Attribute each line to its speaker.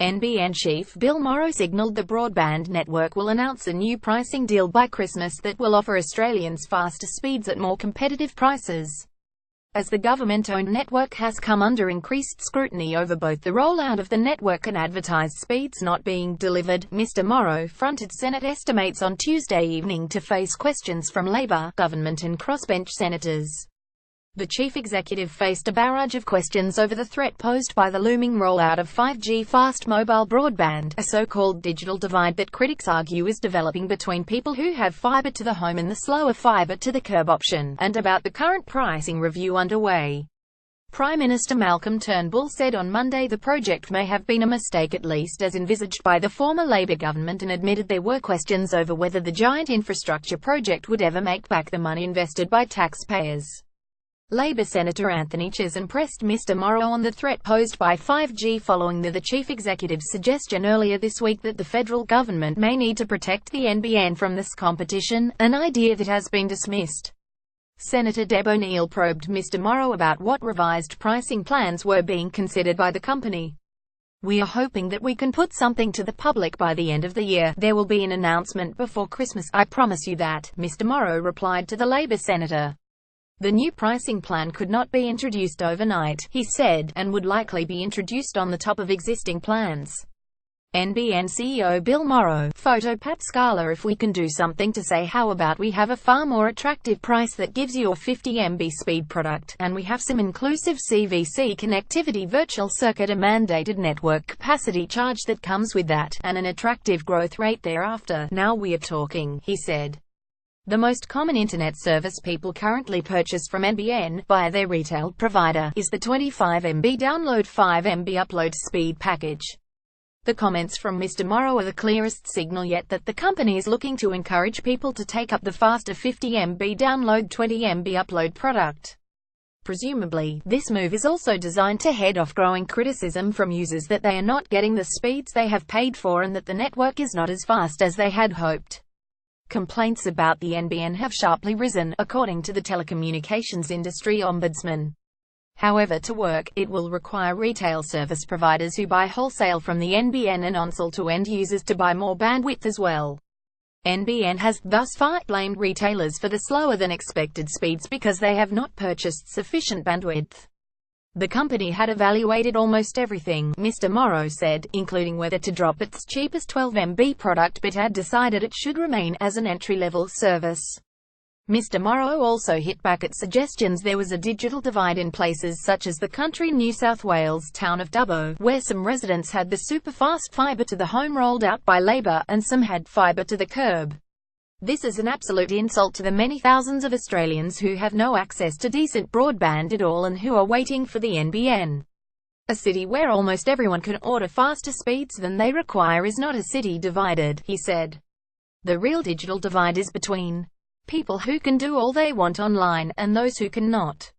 Speaker 1: NBN chief Bill Morrow signalled the broadband network will announce a new pricing deal by Christmas that will offer Australians faster speeds at more competitive prices. As the government-owned network has come under increased scrutiny over both the rollout of the network and advertised speeds not being delivered, Mr. Morrow fronted Senate estimates on Tuesday evening to face questions from Labor, government and crossbench senators. The chief executive faced a barrage of questions over the threat posed by the looming rollout of 5G fast mobile broadband, a so-called digital divide that critics argue is developing between people who have fibre to the home and the slower fibre to the curb option, and about the current pricing review underway. Prime Minister Malcolm Turnbull said on Monday the project may have been a mistake, at least as envisaged by the former Labor government, and admitted there were questions over whether the giant infrastructure project would ever make back the money invested by taxpayers. Labor Senator Anthony Chisholm pressed Mr. Morrow on the threat posed by 5G following the chief executive's suggestion earlier this week that the federal government may need to protect the NBN from this competition, an idea that has been dismissed. Senator Deb O'Neill probed Mr. Morrow about what revised pricing plans were being considered by the company. "We are hoping that we can put something to the public by the end of the year. There will be an announcement before Christmas, I promise you that," Mr. Morrow replied to the Labor senator. The new pricing plan could not be introduced overnight, he said, and would likely be introduced on the top of existing plans. NBN CEO Bill Morrow, photo Pat Scala. "If we can do something to say how about we have a far more attractive price that gives you a 50 MB speed product, and we have some inclusive CVC connectivity, virtual circuit, a mandated network capacity charge that comes with that, and an attractive growth rate thereafter. Now we are talking," he said. The most common internet service people currently purchase from NBN, via their retail provider, is the 25 MB download 5 MB upload speed package. The comments from Mr. Morrow are the clearest signal yet that the company is looking to encourage people to take up the faster 50 MB download 20 MB upload product. Presumably, this move is also designed to head off growing criticism from users that they are not getting the speeds they have paid for and that the network is not as fast as they had hoped. Complaints about the NBN have sharply risen, according to the telecommunications industry ombudsman. However, to work, it will require retail service providers who buy wholesale from the NBN and on-sell to end users to buy more bandwidth as well. NBN has, thus far, blamed retailers for the slower-than-expected speeds because they have not purchased sufficient bandwidth. The company had evaluated almost everything, Mr. Morrow said, including whether to drop its cheapest 12 MB product, but had decided it should remain as an entry-level service. Mr. Morrow also hit back at suggestions there was a digital divide in places such as the country New South Wales town of Dubbo, where some residents had the super-fast fibre to the home rolled out by Labor, and some had fibre to the curb. "This is an absolute insult to the many thousands of Australians who have no access to decent broadband at all and who are waiting for the NBN. A city where almost everyone can order faster speeds than they require is not a city divided," he said. "The real digital divide is between people who can do all they want online, and those who cannot."